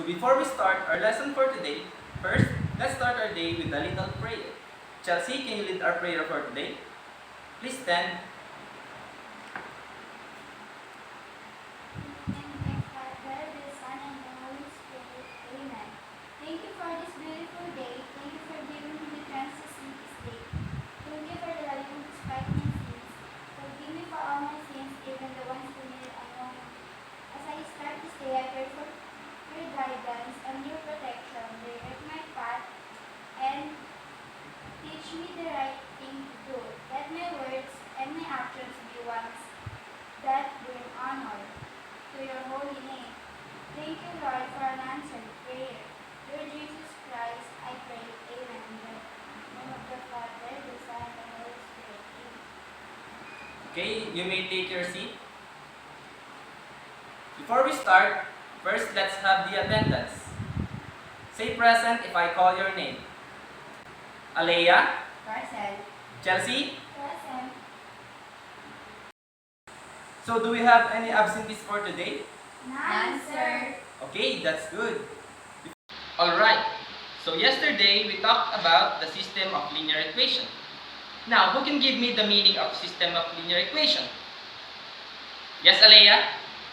So before we start our lesson for today, first, let's start our day with a little prayer. Chelsea, can you lead our prayer for today? Please stand. And Father, the Son, and the Holy Spirit. Amen. Thank you for this beautiful day. Thank you for giving me the chance to see this day. Thank you for the life despite my sins. Forgive me for all my sins, even the ones committed unknowingly. As I start this day, I pray for your guidance and your protection. Direct my path and teach me the right thing to do. Let my words and my actions be ones that bring honor to your holy name. Thank you, Lord, for an answered prayer. Through Jesus Christ, I pray. Amen. In the name of the Father, the Son, and the Holy Spirit. Amen. Okay, you may take your seat. Before we start, first let's have the attendance. Say present if I call your name. Alea, Present. Chelsea. Present. So do we have any absentees for today? None, sir. Okay, that's good. Alright, so yesterday we talked about the system of linear equation. Now, who can give me the meaning of system of linear equation? Yes, Alea?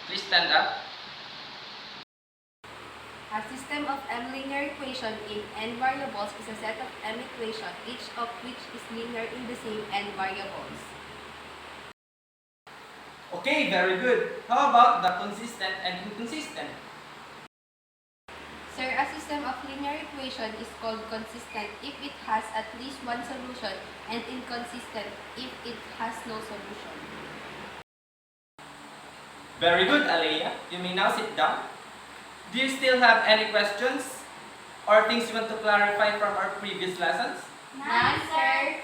Please stand up. A system of m linear equation in n variables is a set of m equations, each of which is linear in the same n variables. Okay, very good. How about the consistent and inconsistent? Sir, a system of linear equation is called consistent if it has at least one solution and inconsistent if it has no solution. Very good, Alea. You may now sit down. Do you still have any questions or things you want to clarify from our previous lessons? None, sir.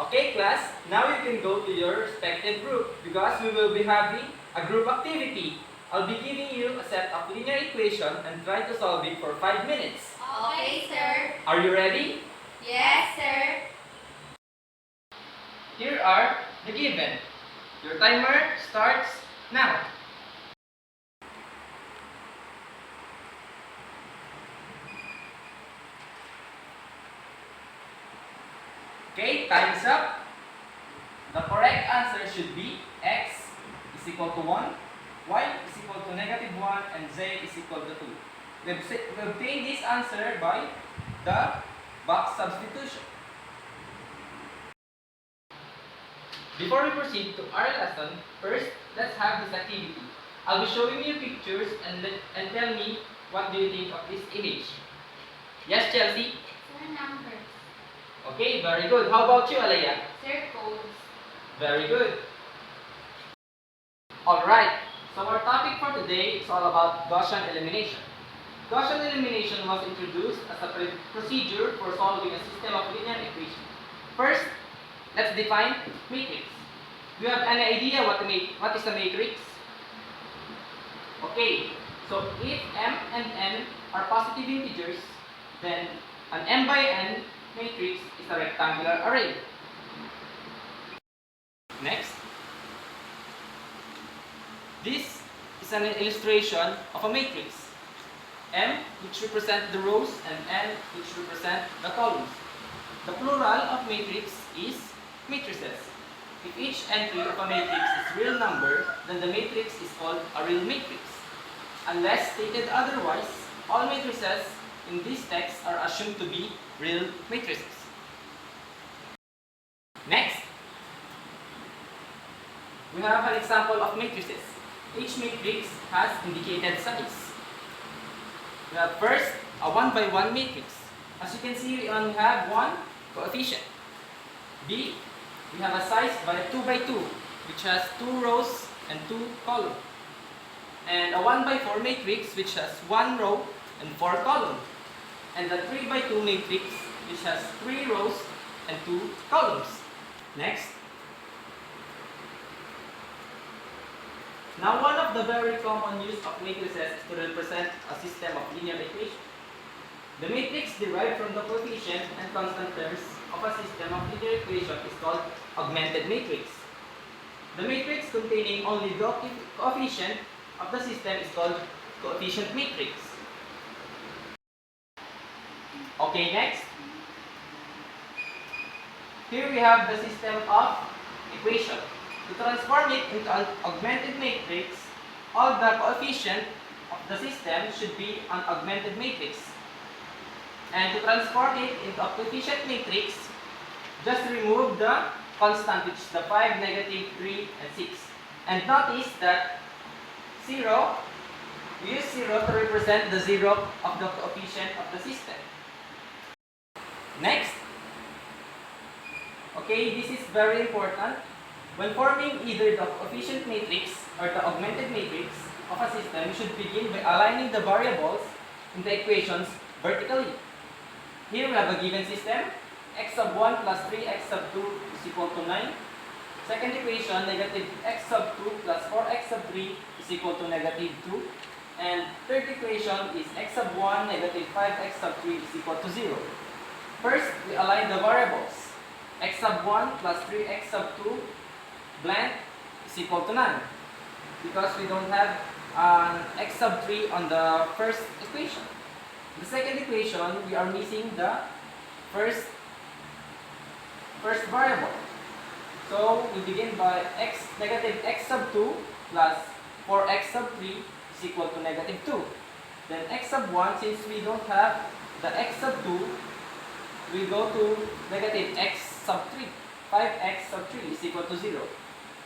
Okay, class, now you can go to your respective group because we will be having a group activity. I'll be giving you a set of linear equation and try to solve it for 5 minutes. Okay, sir. Are you ready? Yes, sir. Here are the given. Your timer starts now. Okay, time's up. The correct answer should be x is equal to 1, y is equal to negative 1, and z is equal to 2. We obtain this answer by the box substitution. Before we proceed to our lesson, first, let's have this activity. I'll be showing you pictures and tell me what do you think of this image. Yes, Chelsea? Sir, numbers. Okay, very good. How about you, Alea? Sir, codes. Very good. Alright, so our topic for today is all about Gaussian elimination. Gaussian elimination was introduced as a procedure for solving a system of linear equations. First, let's define matrix. Do you have any idea what is a matrix? Okay, so if m and n are positive integers, then an m by n matrix is a rectangular array. Next, this is an illustration of a matrix. M, which represent the rows, and N, which represent the columns. The plural of matrix is matrices. If each entry of a matrix is real number, then the matrix is called a real matrix. Unless stated otherwise, all matrices in this text are assumed to be real matrices. Next, we have an example of matrices. Each matrix has indicated size. We have first a 1 by 1 matrix. As you can see, we only have one coefficient. B, we have a size by 2 by 2, which has 2 rows and 2 columns. And a 1 by 4 matrix, which has 1 row and 4 columns. And a 3 by 2 matrix, which has 3 rows and 2 columns. Next. Now, one of the very common use of matrices is to represent a system of linear equations. The matrix derived from the coefficient and constant terms of a system of linear equation is called augmented matrix. The matrix containing only the coefficient of the system is called coefficient matrix. Okay, next. Here we have the system of equation. To transform it into an augmented matrix, all the coefficient of the system should be an augmented matrix. And to transform it into a coefficient matrix, just remove the constant, which is the 5, negative, 3, and 6. And notice that 0, we use 0 to represent the 0 of the coefficient of the system. Next. Okay, this is very important. When forming either the coefficient matrix or the augmented matrix of a system, you should begin by aligning the variables in the equations vertically. Here we have a given system, x sub 1 plus 3x sub 2 is equal to 9. Second equation, negative x sub 2 plus 4x sub 3 is equal to negative 2. And third equation is x sub 1 negative 5x sub 3 is equal to 0. First, we align the variables. X sub 1 plus 3x sub 2 blank is equal to none, because we don't have an x sub 3 on the first equation. The second equation, we are missing the first variable. So we begin by negative x sub 2 plus 4x sub 3 is equal to negative 2. Then x sub 1, since we don't have the x sub 2, we go to negative x sub 3. 5x sub 3 is equal to 0.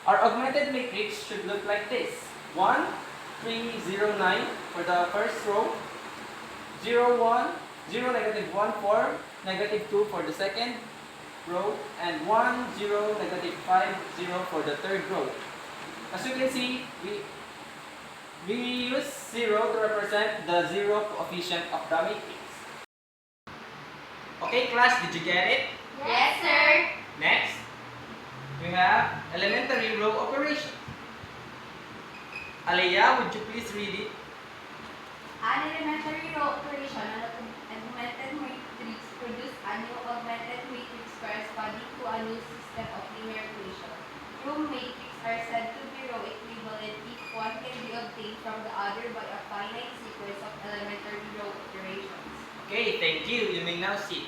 Our augmented matrix should look like this. 1, 3, 0, 9 for the first row. 0, 1, 0, negative 1, 4, negative 2 for the second row. And 1, 0, negative 5, 0 for the third row. As you can see, we use 0 to represent the 0 coefficient of the matrix. Okay, class, did you get it? Yes, sir. Next, we have elementary row operation. Alea, would you please read it? An elementary row operation on an augmented matrix produce a new augmented matrix corresponding to a new system of linear equation. Row matrices are said to be row equivalent if one can be obtained from the other by a finite sequence of elementary row operations. Okay, thank you. You may now sit.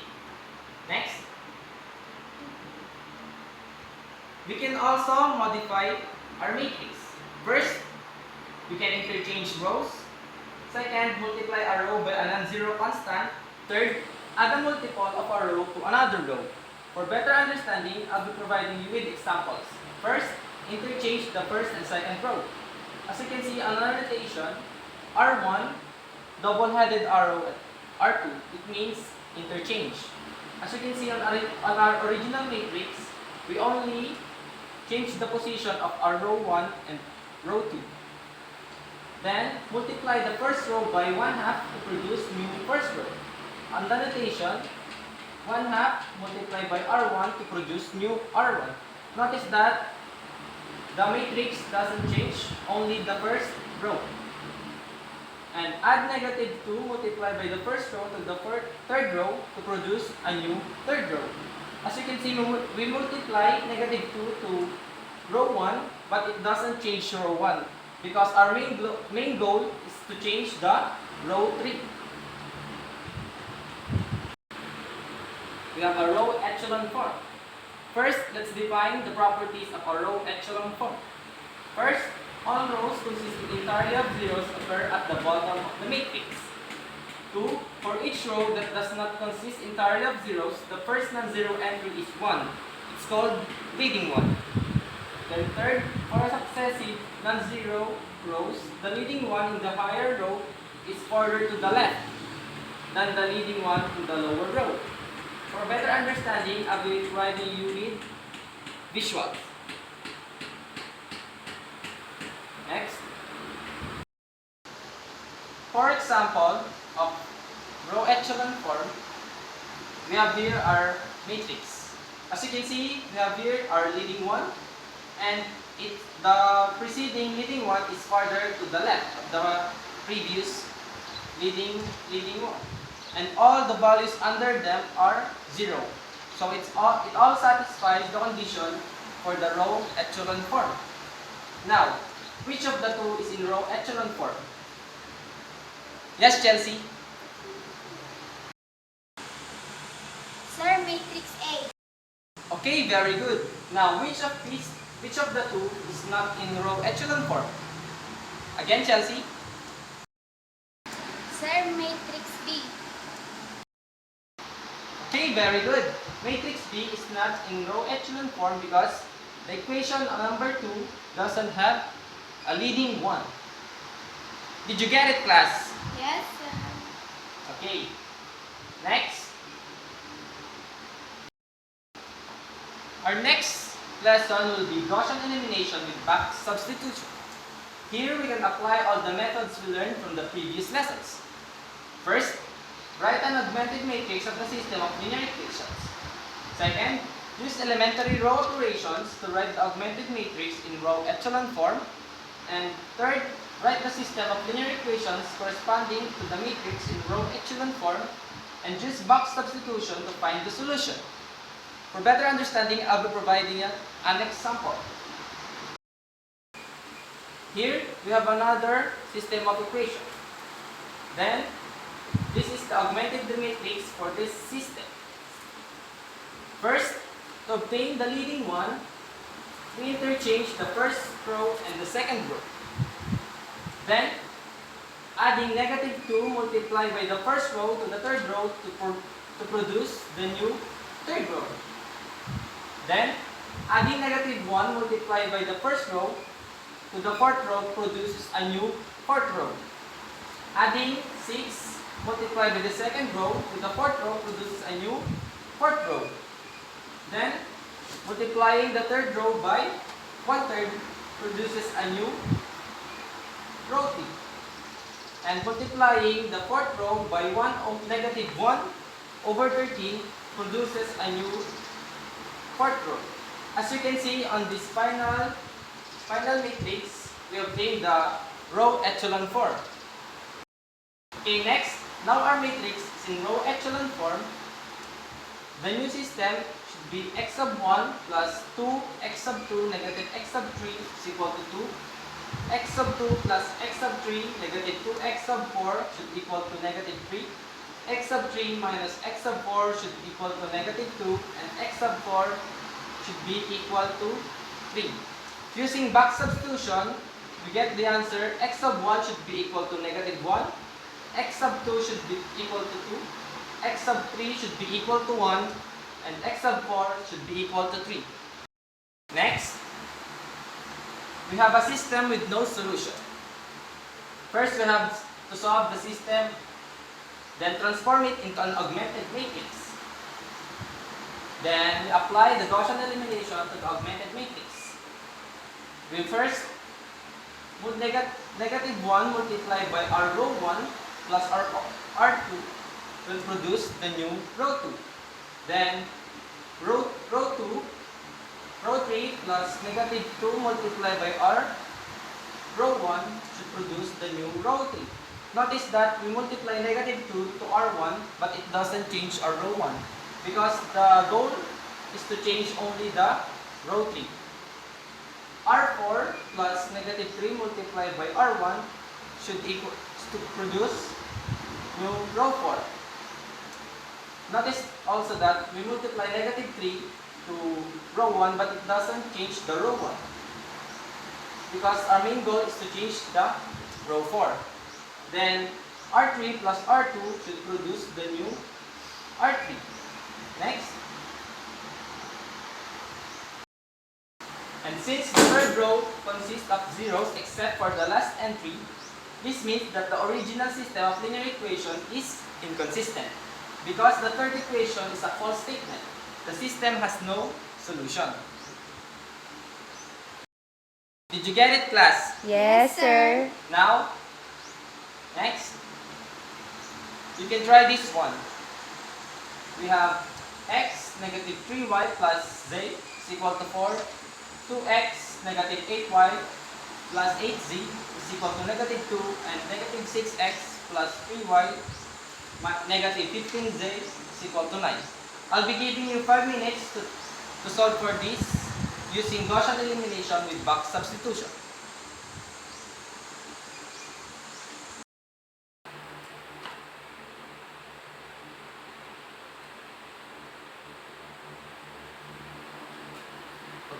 Next. We can also modify our matrix. First, we can interchange rows. Second, multiply a row by a non-zero constant. Third, add a multiple of a row to another row. For better understanding, I'll be providing you with examples. First, interchange the first and second row. As you can see on our notation, R1, double-headed arrow at R2, it means interchange. As you can see on our original matrix, we only change the position of our row 1 and row 2. Then, multiply the first row by 1/2 to produce new first row. On the notation, 1/2 multiplied by R1 to produce new R1. Notice that the matrix doesn't change, only the first row. And add negative 2 multiplied by the first row to the third row to produce a new third row. As you can see, we multiply negative 2 to row 1, but it doesn't change row 1 because our main goal is to change the row 3. We have a row echelon form. First, let's define the properties of a row echelon form. First, all rows consisting entirely of zeros occur at the bottom of the matrix. 2. For each row that does not consist entirely of zeros, the first non-zero entry is 1. It's called leading one. Then third, for successive non-zero rows, the leading one in the higher row is further to the left than the leading one in the lower row. For better understanding, I will be providing you with visuals. Next. For example of row echelon form, we have here our matrix. As you can see, we have here our leading one, and the preceding leading one is farther to the left of the previous leading one. And all the values under them are 0. So it all satisfies the condition for the row echelon form. Now, which of the two is in row echelon form? Yes, Chelsea? Sir, matrix A. Okay, very good. Now, which of the two is not in row echelon form? Again, Chelsea? Sir, matrix B. Okay, very good. Matrix B is not in row echelon form because the equation number 2 doesn't have a leading 1. Did you get it, class? Yes, sir. Okay. Next. Our next lesson will be Gaussian elimination with back substitution. Here we can apply all the methods we learned from the previous lessons. First, write an augmented matrix of the system of linear equations. Second, use elementary row operations to write the augmented matrix in row echelon form. And third, write the system of linear equations corresponding to the matrix in row echelon form and use box substitution to find the solution. For better understanding, I'll be providing an example. Here, we have another system of equation. Then, this is the augmented matrix for this system. First, to obtain the leading one, we interchange the first row and the second row. Then, adding negative 2 multiplied by the first row to the third row to produce the new third row. Then, adding negative 1 multiplied by the first row to the fourth row produces a new fourth row. Adding 6 multiplied by the second row to the fourth row produces a new fourth row. Then, multiplying the third row by 1/3 produces a new row 3. And multiplying the fourth row by negative 1 over 13 produces a new fourth row. As you can see on this final matrix, we obtained the row echelon form. Okay, next, now our matrix is in row echelon form. The new system should be x sub 1 plus 2 x sub 2 negative x sub 3 is equal to 2. X sub 2 plus x sub 3 negative 2x sub 4 should equal to negative 3. X sub 3 minus x sub 4 should equal to negative 2, and x sub 4 should be equal to 3. Using back substitution, we get the answer x sub 1 should be equal to negative 1, x sub 2 should be equal to 2, x sub 3 should be equal to 1, and x sub 4 should be equal to 3. Next, we have a system with no solution. First, we have to solve the system, then transform it into an augmented matrix. Then we apply the Gaussian elimination to the augmented matrix. We first put negative 1 multiplied by our row 1 plus our R2 will produce the new row 2. Then row 3 plus negative 2 multiplied by our row 1 should produce the new row 3. Notice that we multiply negative 2 to R1, but it doesn't change our row 1 because the goal is to change only the row 3. R4 plus negative 3 multiplied by R1 should equal to produce new row 4. Notice also that we multiply negative 3 to row 1, but it doesn't change the row 1 because our main goal is to change the row 4. Then R3 plus R2 should produce the new R3. Next. And since the third row consists of zeros except for the last entry, this means that the original system of linear equation is inconsistent. Because the third equation is a false statement, the system has no solution. Did you get it, class? Yes, sir. Now, next, you can try this one. We have x negative 3y plus z is equal to 4. 2x negative 8y plus 8z is equal to negative 2, and negative 6x plus 3y negative 15z is equal to 9. I'll be giving you 5 minutes to solve for this using Gaussian elimination with box substitution.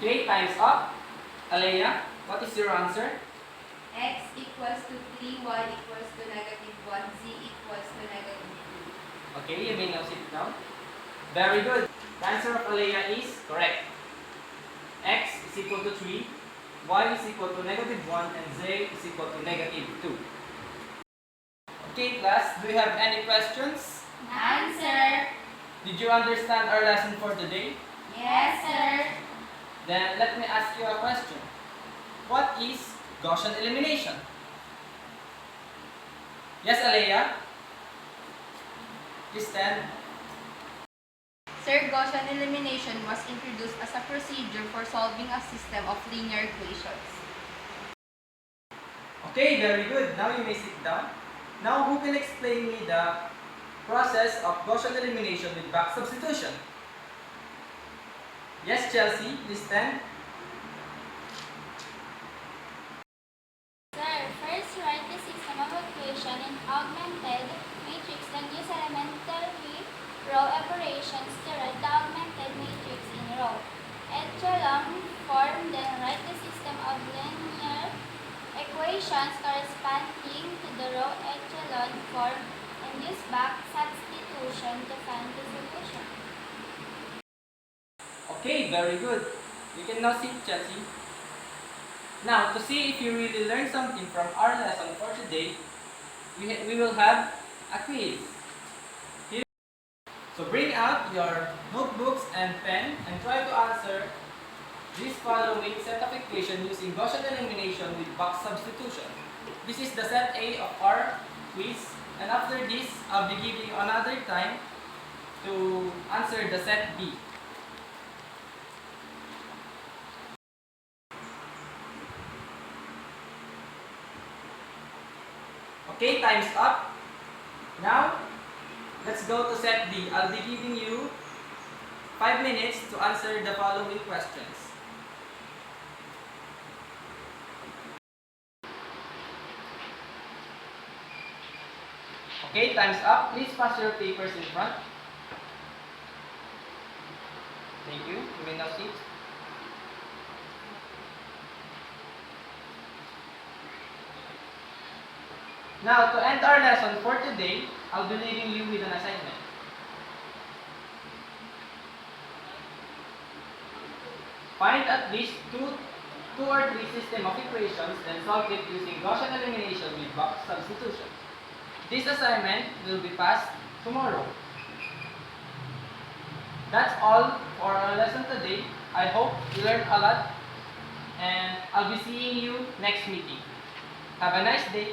Okay, time's up. Alea, what is your answer? X equals to 3, y equals to negative 1, z equals to negative 2. Okay, you may now sit down. Very good. The answer of Alea is correct. X is equal to 3, y is equal to negative 1, and z is equal to negative 2. Okay, class, do you have any questions? None, sir. Did you understand our lesson for today? Yes, sir. Then let me ask you a question. What is Gaussian elimination? Yes, Alea? Please stand. Sir, Gaussian elimination was introduced as a procedure for solving a system of linear equations. Okay, very good. Now you may sit down. Now, who can explain me the process of Gaussian elimination with back substitution? Yes, Chelsea, please stand. Sir, first write the system of equation in augmented matrix, then use elementary row operations to write the augmented matrix in row echelon form, then write the system of linear equations corresponding to the row echelon form and use back substitution to find the solution. Okay, very good. You can now sit, Chelsea. Now, to see if you really learned something from our lesson for today, we will have a quiz. Here. So bring out your notebooks and pen and try to answer this following set of equations using Gaussian elimination with box substitution. This is the set A of our quiz, and after this, I'll be giving you another time to answer the set B. Okay, time's up. Now, let's go to set D. I'll be giving you 5 minutes to answer the following questions. Okay, time's up. Please pass your papers in front. Thank you. You may now sit. Now, to end our lesson for today, I'll be leaving you with an assignment. Find at least two or three system of equations, then solve it using Gaussian elimination with box substitution. This assignment will be passed tomorrow. That's all for our lesson today. I hope you learned a lot, and I'll be seeing you next meeting. Have a nice day.